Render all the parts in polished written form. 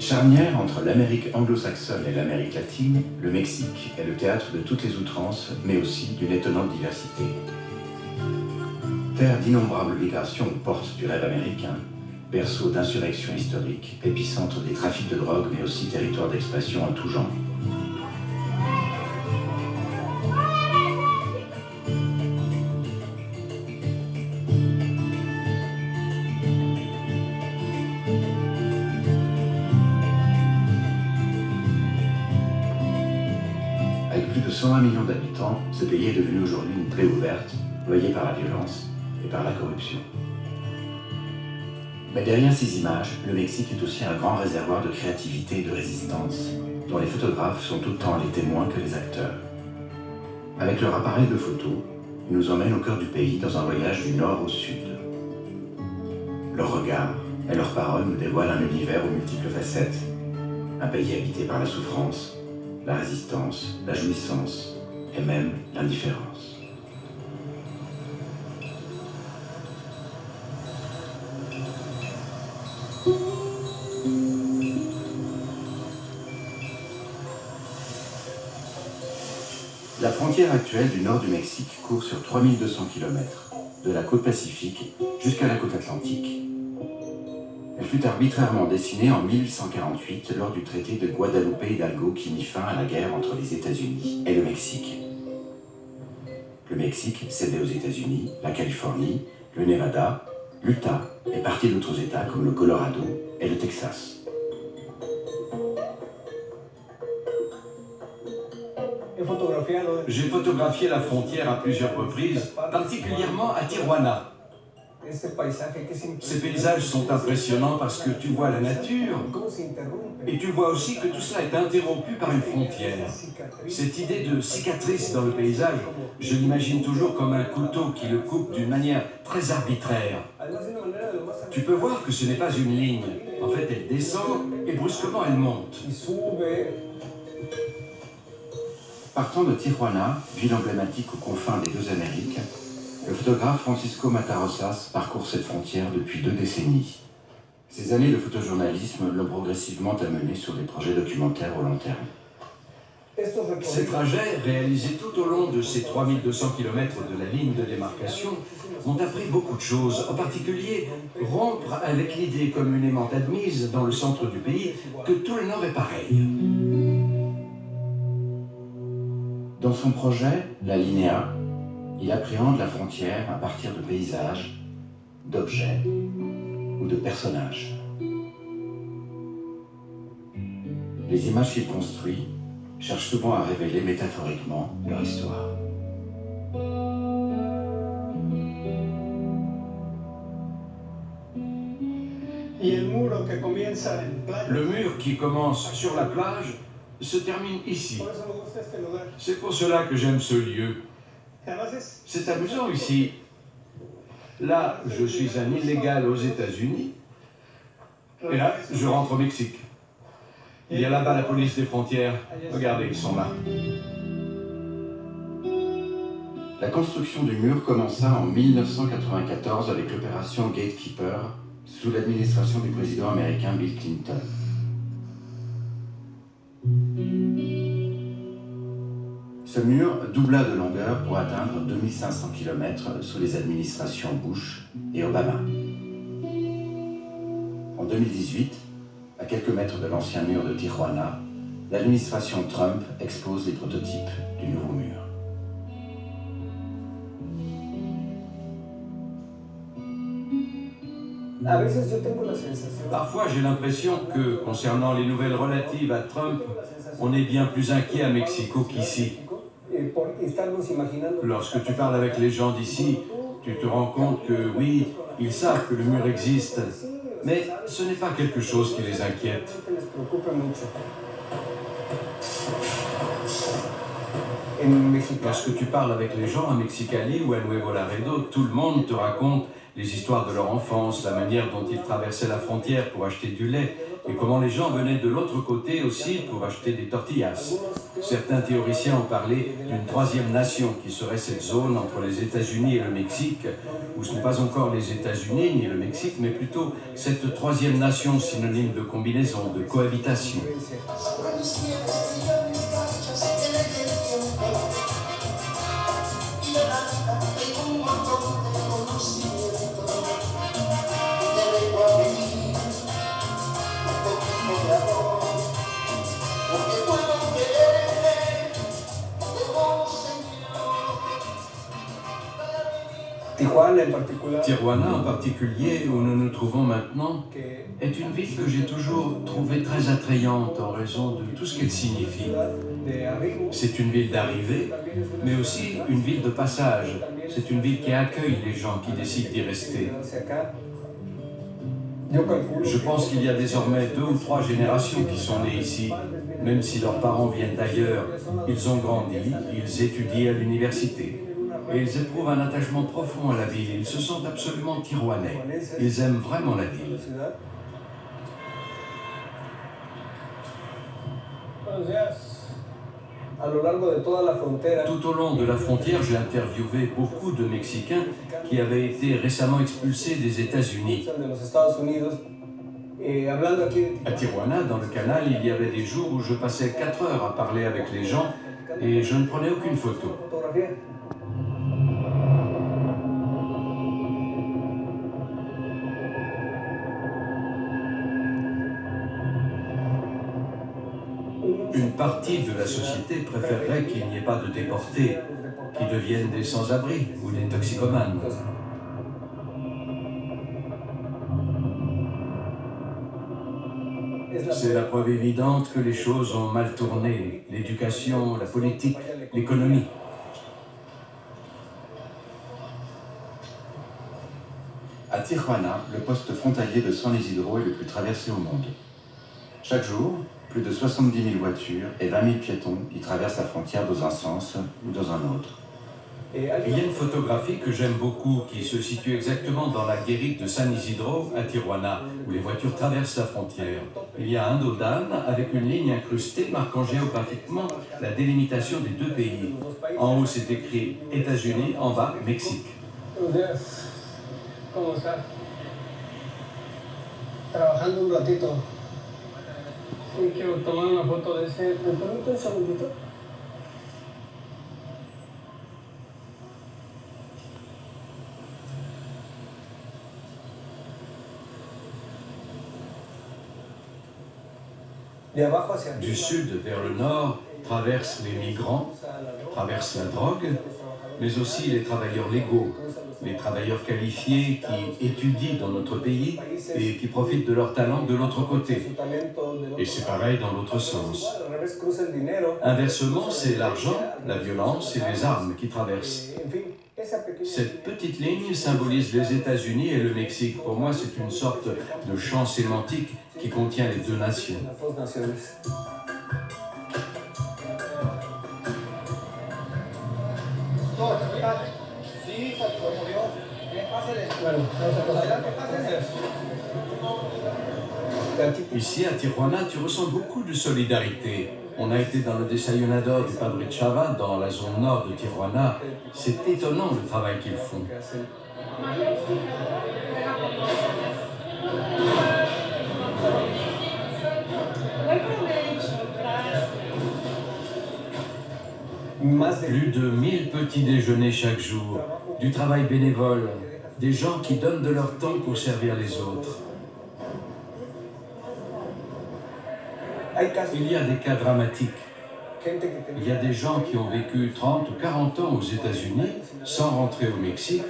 Charnière entre l'Amérique anglo-saxonne et l'Amérique latine, le Mexique est le théâtre de toutes les outrances, mais aussi d'une étonnante diversité. Terre d'innombrables migrations aux portes du rêve américain, berceau d'insurrections historiques, épicentre des trafics de drogue, mais aussi territoire d'expression en tout genre. Avec plus de 120 millions d'habitants, ce pays est devenu aujourd'hui une plaie ouverte, noyée par la violence et par la corruption. Mais derrière ces images, le Mexique est aussi un grand réservoir de créativité et de résistance, dont les photographes sont autant les témoins que les acteurs. Avec leur appareil de photo, ils nous emmènent au cœur du pays dans un voyage du nord au sud. Leurs regards et leurs paroles nous dévoilent un univers aux multiples facettes, un pays habité par la souffrance, la résistance, la jouissance et même l'indifférence. La frontière actuelle du nord du Mexique court sur 3200 km, de la côte Pacifique jusqu'à la côte Atlantique. Elle fut arbitrairement dessinée en 1848 lors du traité de Guadalupe Hidalgo qui mit fin à la guerre entre les États-Unis et le Mexique. Le Mexique cédait aux États-Unis, la Californie, le Nevada, l'Utah et partie d'autres États comme le Colorado et le Texas. J'ai photographié la frontière à plusieurs reprises, particulièrement à Tijuana. Ces paysages sont impressionnants parce que tu vois la nature et tu vois aussi que tout cela est interrompu par une frontière. Cette idée de cicatrice dans le paysage, je l'imagine toujours comme un couteau qui le coupe d'une manière très arbitraire. Tu peux voir que ce n'est pas une ligne. En fait, elle descend et brusquement elle monte. Partant de Tijuana, ville emblématique aux confins des deux Amériques, le photographe Francisco Matarrosas parcourt cette frontière depuis 2 décennies. Ces années de photojournalisme l'ont progressivement amené sur des projets documentaires au long terme. Ces trajets, réalisés tout au long de ces 3200 km de la ligne de démarcation, m'ont appris beaucoup de choses, en particulier rompre avec l'idée communément admise dans le centre du pays que tout le Nord est pareil. Dans son projet, La Linéa, il appréhende la frontière à partir de paysages, d'objets ou de personnages. Les images qu'il construit cherchent souvent à révéler métaphoriquement leur histoire. Le mur qui commence sur la plage se termine ici. C'est pour cela que j'aime ce lieu. C'est amusant ici. Là, je suis un illégal aux États-Unis. Et là, je rentre au Mexique. Il y a là-bas la police des frontières. Regardez, ils sont là. La construction du mur commença en 1994 avec l'opération Gatekeeper, sous l'administration du président américain Bill Clinton. Ce mur doubla de longueur pour atteindre 2500 km sous les administrations Bush et Obama. En 2018, à quelques mètres de l'ancien mur de Tijuana, l'administration Trump expose les prototypes du nouveau mur. Parfois, j'ai l'impression que, concernant les nouvelles relatives à Trump, on est bien plus inquiet à Mexico qu'ici. Lorsque tu parles avec les gens d'ici, tu te rends compte que oui, ils savent que le mur existe, mais ce n'est pas quelque chose qui les inquiète. Lorsque tu parles avec les gens à Mexicali ou à Nuevo Laredo, tout le monde te raconte les histoires de leur enfance, la manière dont ils traversaient la frontière pour acheter du lait, et comment les gens venaient de l'autre côté aussi pour acheter des tortillas. Certains théoriciens ont parlé d'une troisième nation qui serait cette zone entre les États-Unis et le Mexique, où ce n'est pas encore les États-Unis ni le Mexique, mais plutôt cette troisième nation synonyme de combinaison, de cohabitation. Tijuana en particulier, où nous nous trouvons maintenant, est une ville que j'ai toujours trouvée très attrayante en raison de tout ce qu'elle signifie. C'est une ville d'arrivée, mais aussi une ville de passage. C'est une ville qui accueille les gens qui décident d'y rester. Je pense qu'il y a désormais 2 ou 3 générations qui sont nées ici. Même si leurs parents viennent d'ailleurs, ils ont grandi, ils étudient à l'université. Et ils éprouvent un attachement profond à la ville. Ils se sentent absolument tijuanais. Ils aiment vraiment la ville. Tout au long de la frontière, j'ai interviewé beaucoup de Mexicains qui avaient été récemment expulsés des États-Unis. À Tijuana, dans le canal, il y avait des jours où je passais 4 heures à parler avec les gens et je ne prenais aucune photo. Une partie de la société préférerait qu'il n'y ait pas de déportés, qui deviennent des sans-abri ou des toxicomanes. C'est la preuve évidente que les choses ont mal tourné, l'éducation, la politique, l'économie. À Tijuana, le poste frontalier de San Isidro est le plus traversé au monde. Chaque jour, plus de 70 000 voitures et 20 000 piétons y traversent la frontière dans un sens ou dans un autre. Il y a une photographie que j'aime beaucoup qui se situe exactement dans la guérite de San Isidro à Tijuana, où les voitures traversent la frontière. Il y a un dos d'âne avec une ligne incrustée marquant géographiquement la délimitation des 2 pays. En haut, c'est écrit États-Unis, en bas, Mexique. Trabajando un ratito. Sí, quiero tomar una foto de ese. ¿Me permite un segundito? Du sud vers le nord traversent les migrants, traversent la drogue, mais aussi les travailleurs légaux, les travailleurs qualifiés qui étudient dans notre pays et qui profitent de leur talent de l'autre côté. Et c'est pareil dans l'autre sens. Inversement, c'est l'argent, la violence et les armes qui traversent. Cette petite ligne symbolise les États-Unis et le Mexique. Pour moi, c'est une sorte de champ sémantique qui contient les 2 nations. Ici, à Tijuana, tu ressens beaucoup de solidarité. On a été dans le desayunador du Padre Chava, dans la zone nord de Tijuana. C'est étonnant le travail qu'ils font. Plus de 1000 petits déjeuners chaque jour, du travail bénévole, des gens qui donnent de leur temps pour servir les autres. Il y a des cas dramatiques. Il y a des gens qui ont vécu 30 ou 40 ans aux États-Unis sans rentrer au Mexique,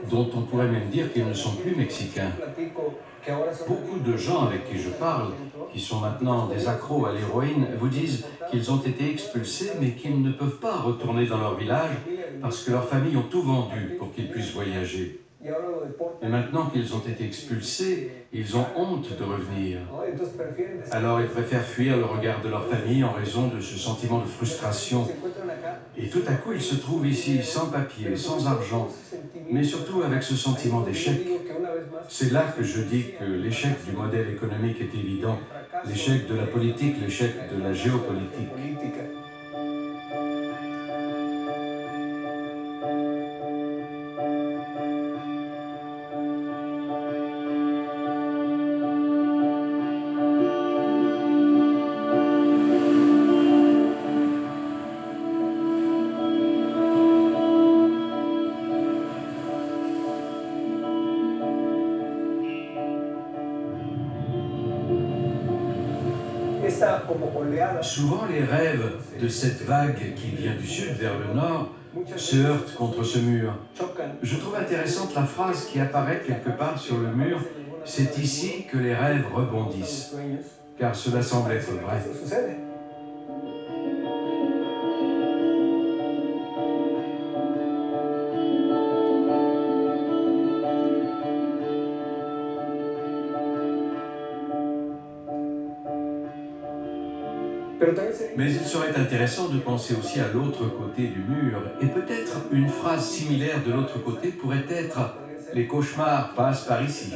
dont on pourrait même dire qu'ils ne sont plus mexicains. Beaucoup de gens avec qui je parle, qui sont maintenant des accros à l'héroïne, vous disent qu'ils ont été expulsés mais qu'ils ne peuvent pas retourner dans leur village parce que leurs familles ont tout vendu pour qu'ils puissent voyager. Et maintenant qu'ils ont été expulsés, ils ont honte de revenir. Alors ils préfèrent fuir le regard de leur famille en raison de ce sentiment de frustration. Et tout à coup, ils se trouvent ici sans papier, sans argent, mais surtout avec ce sentiment d'échec. C'est là que je dis que l'échec du modèle économique est évident, l'échec de la politique, l'échec de la géopolitique. Souvent, les rêves de cette vague qui vient du sud vers le nord se heurtent contre ce mur. Je trouve intéressante la phrase qui apparaît quelque part sur le mur « C'est ici que les rêves rebondissent », car cela semble être vrai. Mais il serait intéressant de penser aussi à l'autre côté du mur, et peut-être une phrase similaire de l'autre côté pourrait être « Les cauchemars passent par ici ».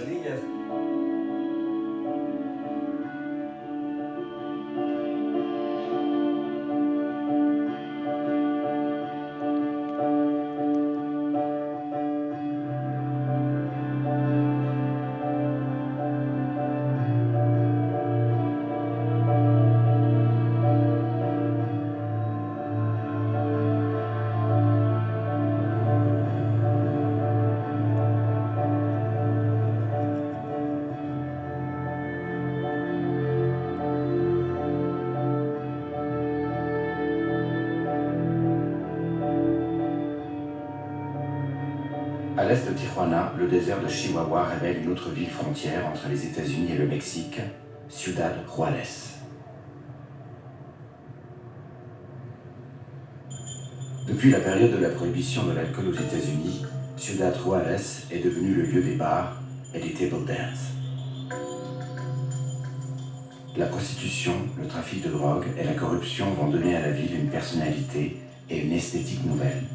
À l'est de Tijuana, le désert de Chihuahua révèle une autre ville frontière entre les États-Unis et le Mexique, Ciudad Juárez. Depuis la période de la prohibition de l'alcool aux États-Unis, Ciudad Juárez est devenu le lieu des bars et des table dance. La prostitution, le trafic de drogue et la corruption vont donner à la ville une personnalité et une esthétique nouvelle.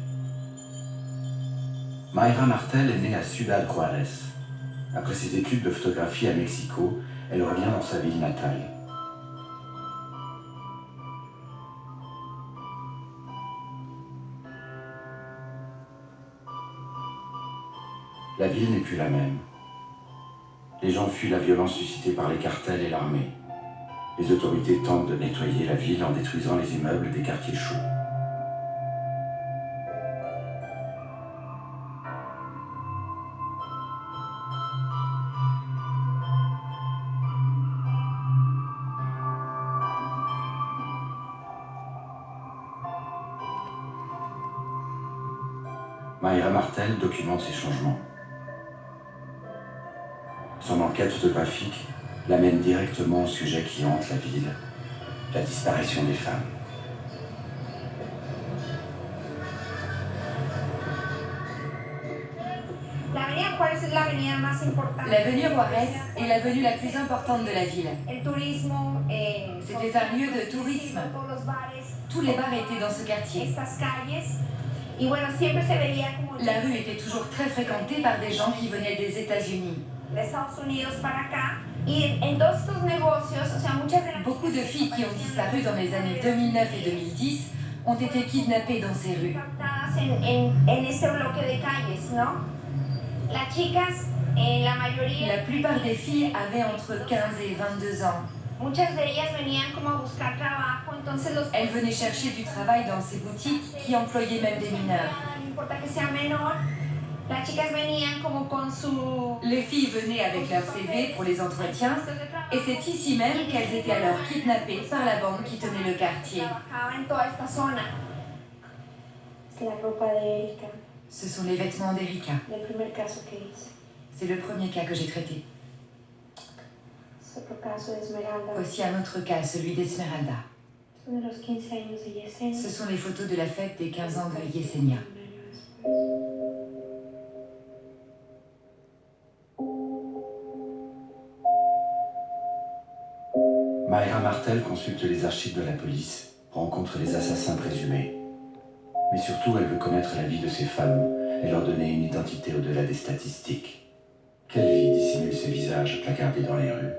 Mayra Martel est née à Ciudad Juárez. Après ses études de photographie à Mexico, elle revient dans sa ville natale. La ville n'est plus la même. Les gens fuient la violence suscitée par les cartels et l'armée. Les autorités tentent de nettoyer la ville en détruisant les immeubles des quartiers chauds. Mayra Martel documente ces changements. Son enquête photographique l'amène directement au sujet qui hante la ville, la disparition des femmes. L'avenue Juárez est l'avenue la plus importante de la ville. C'était un lieu de tourisme. Tous les bars étaient dans ce quartier. La rue était toujours très fréquentée par des gens qui venaient des États-Unis. Beaucoup de filles qui ont disparu dans les années 2009 et 2010 ont été kidnappées dans ces rues. La plupart des filles avaient entre 15 et 22 ans. Elles venaient chercher du travail dans ces boutiques qui employaient même des mineurs. Les filles venaient avec leur CV pour les entretiens et c'est ici même qu'elles étaient alors kidnappées par la bande qui tenait le quartier. Ce sont les vêtements d'Erika. C'est le premier cas que j'ai traité. Voici un autre cas, celui d'Esmeralda. Ce sont les photos de la fête des 15 ans de Yesenia. Mayra Martel consulte les archives de la police, rencontre les assassins présumés. Mais surtout, elle veut connaître la vie de ces femmes et leur donner une identité au-delà des statistiques. Quelle vie dissimule ces visages placardés dans les rues?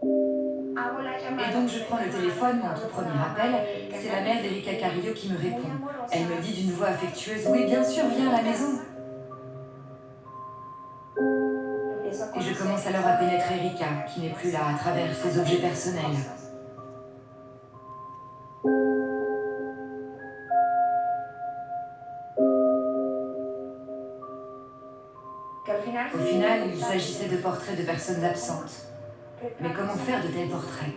Et donc je prends le téléphone, mon tout premier appel, c'est la mère d'Erika Carrillo qui me répond. Elle me dit d'une voix affectueuse, oui bien sûr, viens à la maison. Et je commence alors à pénétrer Erika, qui n'est plus là, à travers ses objets personnels. Au final, il s'agissait de portraits de personnes absentes. Mais comment faire de tels portraits?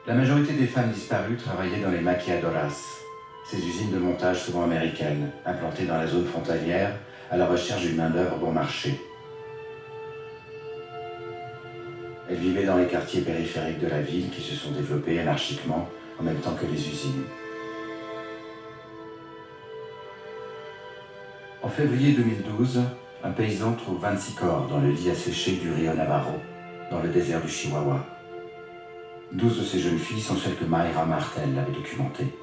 La majorité des femmes disparues travaillaient dans les maquiadoras, ces usines de montage souvent américaines, implantées dans la zone frontalière, à la recherche d'une main-d'œuvre bon marché. Elles vivaient dans les quartiers périphériques de la ville qui se sont développés anarchiquement en même temps que les usines. En février 2012, un paysan trouve 26 corps dans le lit asséché du Rio Navarro, dans le désert du Chihuahua. 12 de ces jeunes filles sont celles que Mayra Martel avait documentées.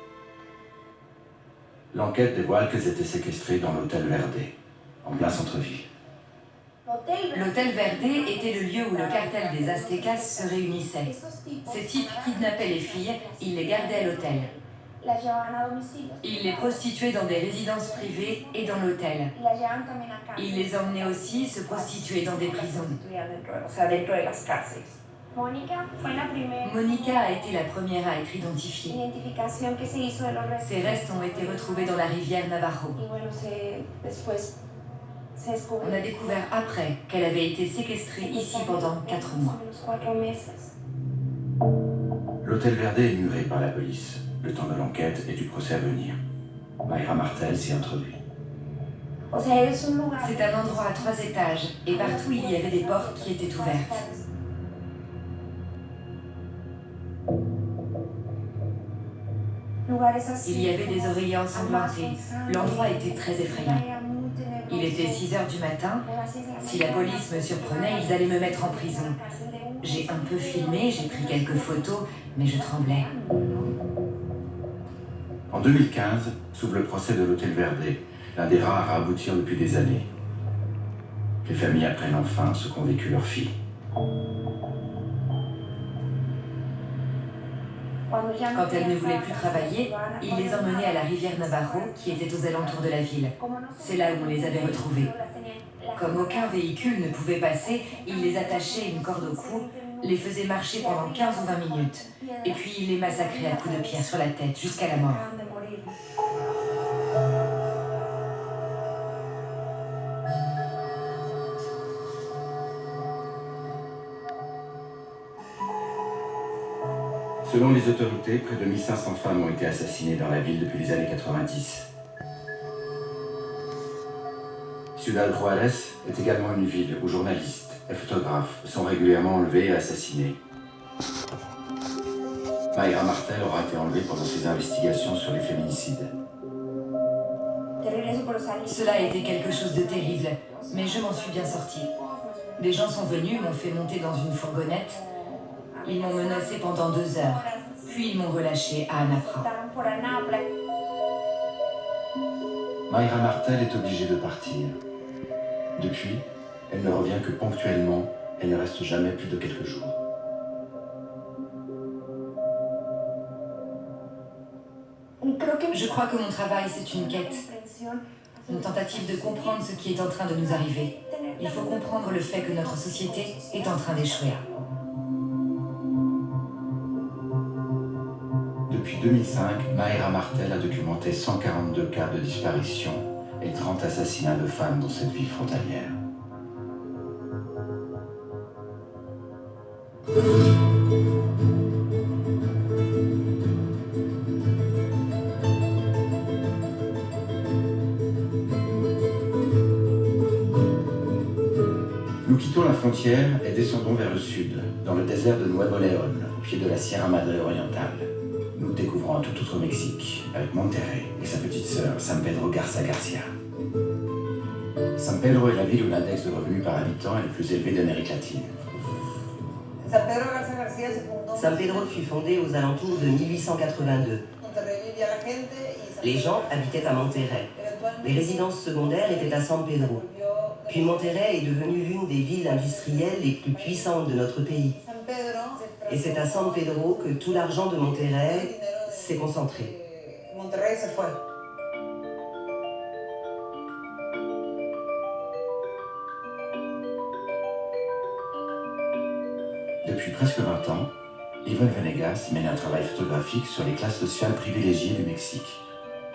L'enquête dévoile qu'elles étaient séquestrées dans l'hôtel Verde, en plein centre-ville. L'hôtel Verde était le lieu où le cartel des Aztecas se réunissait. Ces types kidnappaient les filles, ils les gardaient à l'hôtel. Ils les prostituaient dans des résidences privées et dans l'hôtel. Ils les emmenaient aussi se prostituer dans des prisons. Monica a été la première à être identifiée. Ses restes ont été retrouvés dans la rivière Navarro. On a découvert après qu'elle avait été séquestrée ici pendant 4 mois. L'hôtel Verde est muré par la police, le temps de l'enquête et du procès à venir. Mayra Martel s'y introduit. C'est un endroit à 3 étages et partout il y avait des portes qui étaient ouvertes. Il y avait des oreillers ensanglantés. L'endroit était très effrayant. Il était 6 heures du matin. Si la police me surprenait, ils allaient me mettre en prison. J'ai un peu filmé, j'ai pris quelques photos, mais je tremblais. En 2015 s'ouvre le procès de l'hôtel Verde, l'un des rares à aboutir depuis des années. Les familles apprennent enfin ce qu'ont vécu leurs filles. Quand elles ne voulaient plus travailler, ils les emmenaient à la rivière Navarro, qui était aux alentours de la ville. C'est là où on les avait retrouvées. Comme aucun véhicule ne pouvait passer, ils les attachaient à une corde au cou, les faisaient marcher pendant 15 ou 20 minutes, et puis ils les massacraient à coups de pierre sur la tête, jusqu'à la mort. Selon les autorités, près de 1500 femmes ont été assassinées dans la ville depuis les années 90. Ciudad Juárez est également une ville où journalistes et photographes sont régulièrement enlevés et assassinés. Mayra Martel aura été enlevée pendant ses investigations sur les féminicides. Cela a été quelque chose de terrible, mais je m'en suis bien sortie. Des gens sont venus, m'ont fait monter dans une fourgonnette. Ils m'ont menacé pendant 2 heures, puis ils m'ont relâché à Anapra. Mayra Martel est obligée de partir. Depuis, elle ne revient que ponctuellement et ne reste jamais plus de quelques jours. Je crois que mon travail, c'est une quête. Une tentative de comprendre ce qui est en train de nous arriver. Il faut comprendre le fait que notre société est en train d'échouer. Depuis 2005, Mayra Martel a documenté 142 cas de disparition et 30 assassinats de femmes dans cette ville frontalière. Nous quittons la frontière et descendons vers le sud, dans le désert de Nuevo León, au pied de la Sierra Madre orientale. Nous découvrons un tout autre Mexique, avec Monterrey et sa petite sœur, San Pedro Garza Garcia. San Pedro est la ville où l'index de revenus par habitant est le plus élevé d'Amérique latine. San Pedro fut fondé aux alentours de 1882. Les gens habitaient à Monterrey. Les résidences secondaires étaient à San Pedro. Puis Monterrey est devenue l'une des villes industrielles les plus puissantes de notre pays. Et c'est à San Pedro que tout l'argent de Monterrey s'est concentré. Depuis presque 20 ans, Ivonne Venegas mène un travail photographique sur les classes sociales privilégiées du Mexique,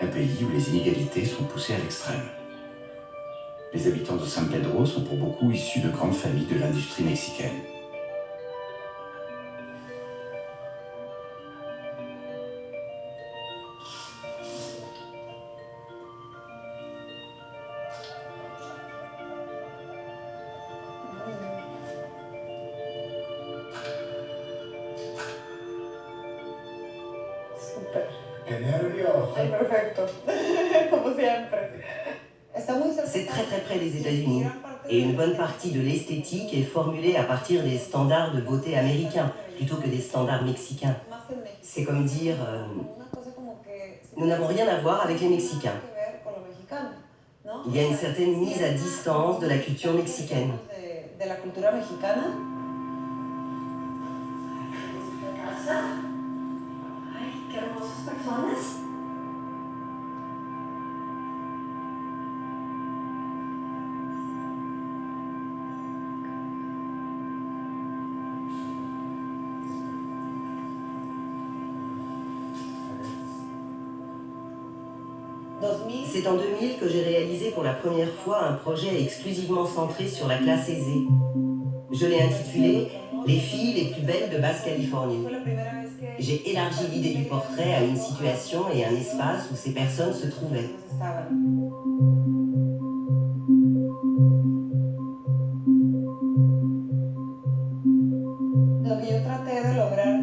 un pays où les inégalités sont poussées à l'extrême. Les habitants de San Pedro sont pour beaucoup issus de grandes familles de l'industrie mexicaine. Super. ¡Qué nervios! Ay, perfecto. Como siempre. C'est très très près des États-Unis. Et une bonne partie de l'esthétique est formulée à partir des standards de beauté américains, plutôt que des standards mexicains. C'est comme dire, nous n'avons rien à voir avec les Mexicains. Il y a une certaine mise à distance de la culture mexicaine. C'est en 2000 que j'ai réalisé pour la première fois un projet exclusivement centré sur la classe aisée. Je l'ai intitulé « Les filles les plus belles de Basse-Californie ». J'ai élargi l'idée du portrait à une situation et un espace où ces personnes se trouvaient.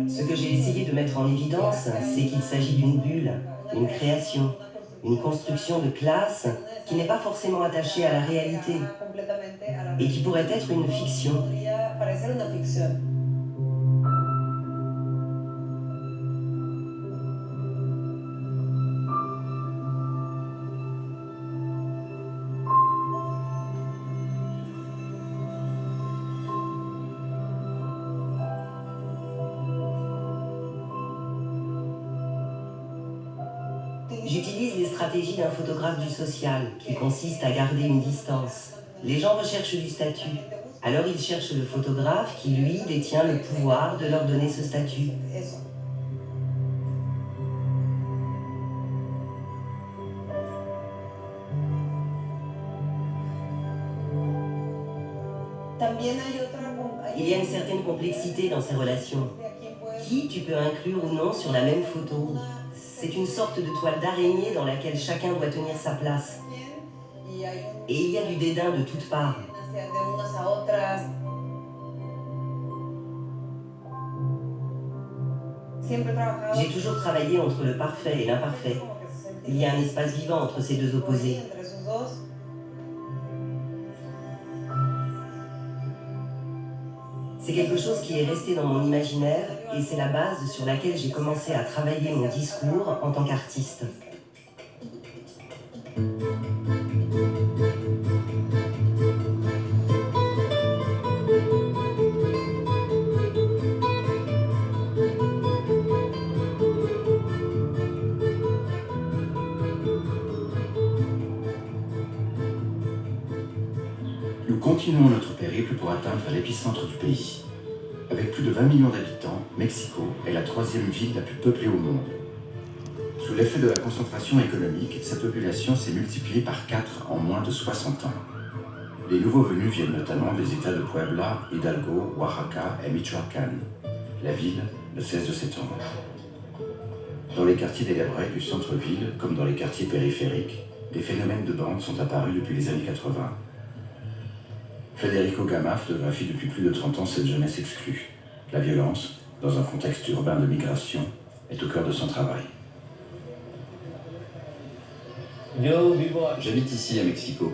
Ce que j'ai essayé de mettre en évidence, c'est qu'il s'agit d'une bulle, une création, une construction de classe qui n'est pas forcément attachée à la réalité et qui pourrait être une fiction. J'utilise les stratégies d'un photographe du social, qui consiste à garder une distance. Les gens recherchent du statut. Alors ils cherchent le photographe qui, lui, détient le pouvoir de leur donner ce statut. Il y a une certaine complexité dans ces relations. Qui tu peux inclure ou non sur la même photo? C'est une sorte de toile d'araignée dans laquelle chacun doit tenir sa place. Et il y a du dédain de toutes parts. J'ai toujours travaillé entre le parfait et l'imparfait. Il y a un espace vivant entre ces deux opposés. C'est quelque chose qui est resté dans mon imaginaire et c'est la base sur laquelle j'ai commencé à travailler mon discours en tant qu'artiste. Nous continuons notre périple pour atteindre l'épicentre du pays. Avec plus de 20 millions d'habitants, Mexico est la troisième ville la plus peuplée au monde. Sous l'effet de la concentration économique, sa population s'est multipliée par 4 en moins de 60 ans. Les nouveaux venus viennent notamment des États de Puebla, Hidalgo, Oaxaca et Michoacán. La ville ne cesse de s'étendre. Dans les quartiers délabrés du centre-ville, comme dans les quartiers périphériques, des phénomènes de bande sont apparus depuis les années 80. Federico Gama photographie depuis plus de 30 ans cette jeunesse exclue. La violence, dans un contexte urbain de migration, est au cœur de son travail. J'habite ici à Mexico.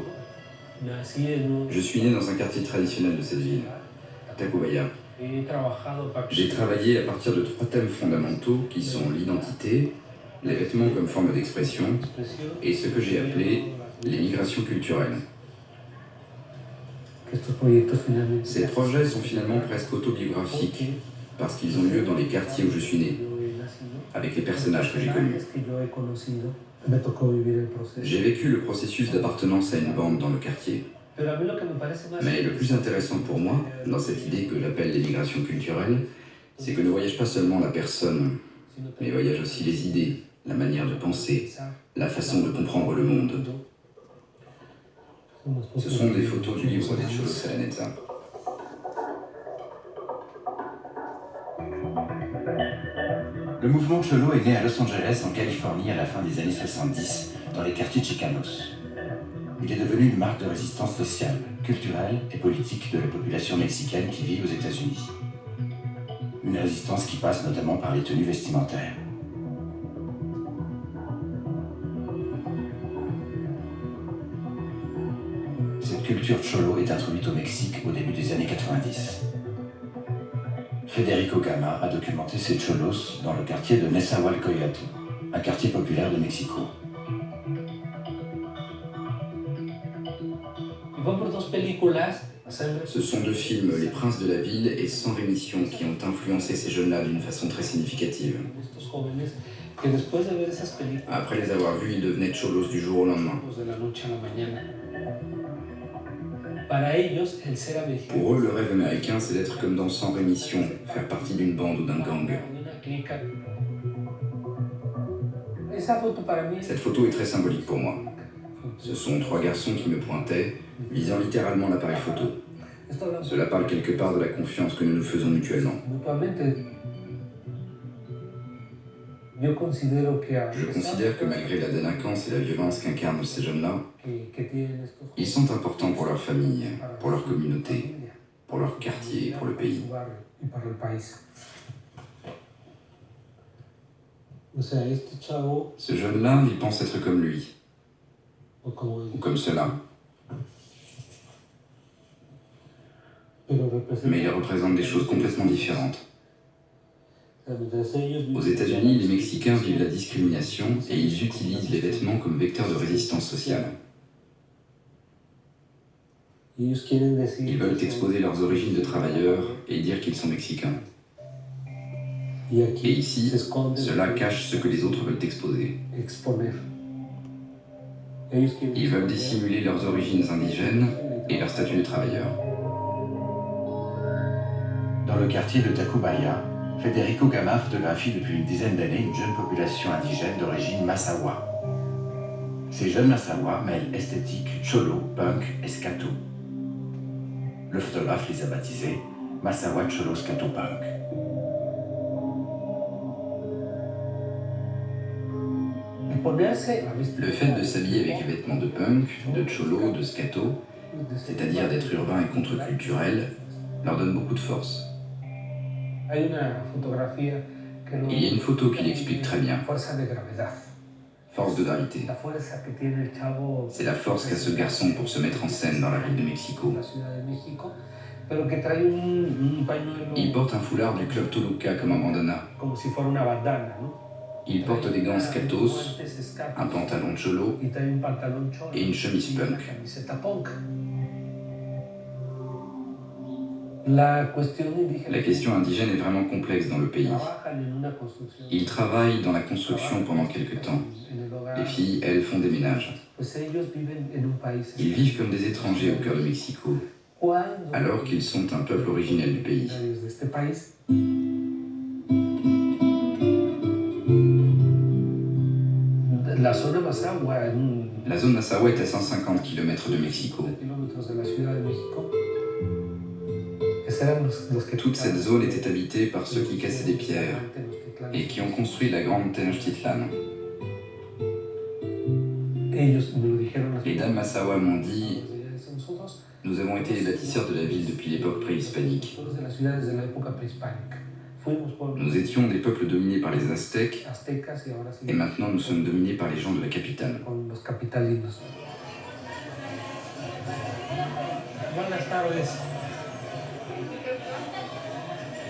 Je suis né dans un quartier traditionnel de cette ville, Tacubaya. J'ai travaillé à partir de 3 thèmes fondamentaux qui sont l'identité, les vêtements comme forme d'expression et ce que j'ai appelé les migrations culturelles. Ces projets sont finalement presque autobiographiques parce qu'ils ont lieu dans les quartiers où je suis né, avec les personnages que j'ai connus. J'ai vécu le processus d'appartenance à une bande dans le quartier. Mais le plus intéressant pour moi, dans cette idée que j'appelle les migrations culturelles, c'est que ne voyage pas seulement la personne, mais voyage aussi les idées, la manière de penser, la façon de comprendre le monde. Ce sont des photos du livre des Cholo Salaneta. Le mouvement Cholo est né à Los Angeles, en Californie, à la fin des années 70, dans les quartiers Chicanos. Il est devenu une marque de résistance sociale, culturelle et politique de la population mexicaine qui vit aux États-Unis. Une résistance qui passe notamment par les tenues vestimentaires. Cette culture Cholo est introduite au Mexique au début des années 90. Federico Gama a documenté ces cholos dans le quartier de Nezahualcóyotl, un quartier populaire de Mexico. Ce sont 2 films, Les Princes de la Ville et Sans Rémission, qui ont influencé ces jeunes-là d'une façon très significative. Après les avoir vus, ils devenaient cholos du jour au lendemain. Pour eux, le rêve américain, c'est d'être comme dans Sans Rémission, faire partie d'une bande ou d'un gang. Cette photo est très symbolique pour moi. Ce sont 3 garçons qui me pointaient, visant littéralement l'appareil photo. Cela parle quelque part de la confiance que nous nous faisons mutuellement. Je considère que malgré la délinquance et la violence qu'incarnent ces jeunes-là, ils sont importants pour leur famille, pour leur communauté, pour leur quartier et pour le pays. Ce jeune-là, il pense être comme lui, ou comme cela. Mais il représente des choses complètement différentes. Aux États-Unis, les Mexicains vivent la discrimination et ils utilisent les vêtements comme vecteur de résistance sociale. Ils veulent exposer leurs origines de travailleurs et dire qu'ils sont mexicains. Et ici, cela cache ce que les autres veulent exposer. Ils veulent dissimuler leurs origines indigènes et leur statut de travailleur. Dans le quartier de Tacubaya, Federico Gama photographie depuis une dizaine d'années une jeune population indigène d'origine Masawa. Ces jeunes Masawa mêlent esthétique, cholo, punk et scato. Le photographe les a baptisés Masawa Cholo Scato Punk. Le fait de s'habiller avec des vêtements de punk, de cholo, de scato, c'est-à-dire d'être urbain et contre-culturel, leur donne beaucoup de force. Il y a une photo qui l'explique très bien. Force de gravité. C'est la force qu'a ce garçon pour se mettre en scène dans la ville de Mexico. Il porte un foulard du club Toluca comme un bandana. Il porte des gants scatos, un pantalon cholo et une chemise punk. La question indigène est vraiment complexe dans le pays. Ils travaillent dans la construction pendant quelque temps. Les filles, elles, font des ménages. Ils vivent comme des étrangers au cœur de Mexico, alors qu'ils sont un peuple originel du pays. La zone Masawa est à 150 km de Mexico. Toute cette zone était habitée par ceux qui cassaient des pierres et qui ont construit la grande Tenochtitlan. Les dames Masawa m'ont dit « Nous avons été les bâtisseurs de la ville depuis l'époque préhispanique. Nous étions des peuples dominés par les Aztèques et maintenant nous sommes dominés par les gens de la capitale. »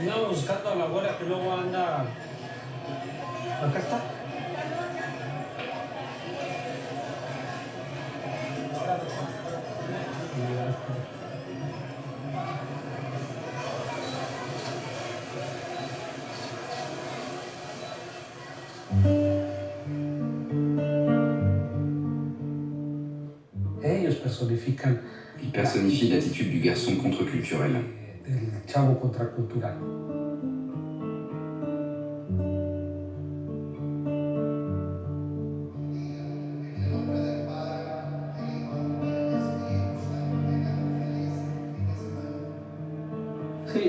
Andamos buscando a la abuela que luego anda. Acá está. Ellos personifican Il personnifie l'attitude du garçon contre-culturel. del chavo contracultural. Sí,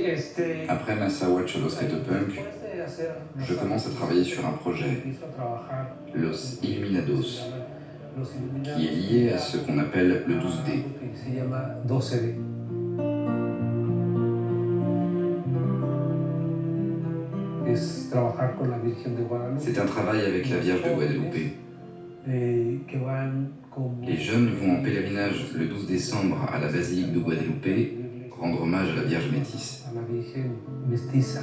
Après Massawa Cholo Skatopunk, je commence à travailler sur un projet, Los Iluminados, qui est lié à ce qu'on appelle le 12D. Se llama 12D. Es trabajar con la Virgen de Guadalupe. C'est un travail avec la Vierge de Guadeloupe. Que van como Les jeunes vont en pèlerinage le 12 décembre à la basilique de Guadeloupe rendre hommage à la Vierge métisse. a la Virgen mestiza.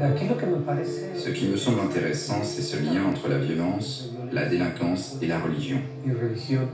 Aquí lo que me parece Ce qui me semble intéressant, c'est ce lien entre la violence, la délinquance et la religion. y religión.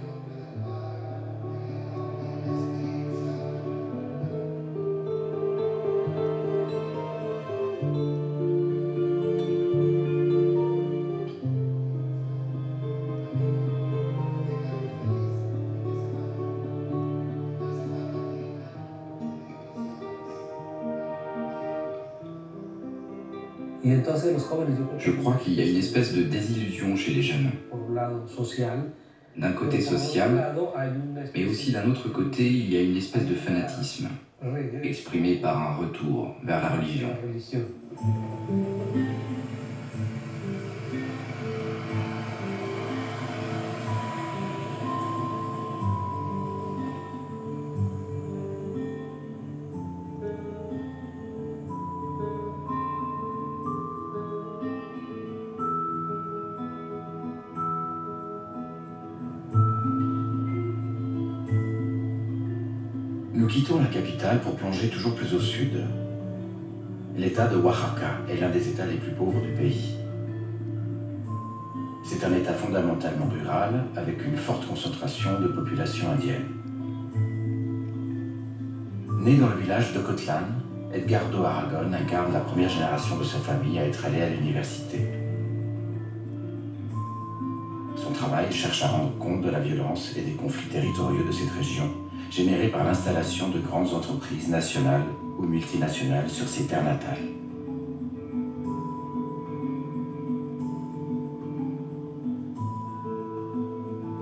Y entonces los jóvenes, yo creo Je crois qu'il y a une espèce de désillusion chez les jeunes. por un lado social, D'un côté pero por otro social, lado hay una mais aussi d'un autre côté, il y a une espèce de fanatisme, regreso exprimé par un retour vers la a religion. la religión. Nous quittons la capitale pour plonger toujours plus au sud. L'État de Oaxaca est l'un des États les plus pauvres du pays. C'est un État fondamentalement rural avec une forte concentration de population indienne. Né dans le village de Cotlan, Edgardo Aragon incarne la première génération de sa famille à être allée à l'université. Son travail cherche à rendre compte de la violence et des conflits territoriaux de cette région, générés par l'installation de grandes entreprises nationales ou multinationales sur ses terres natales.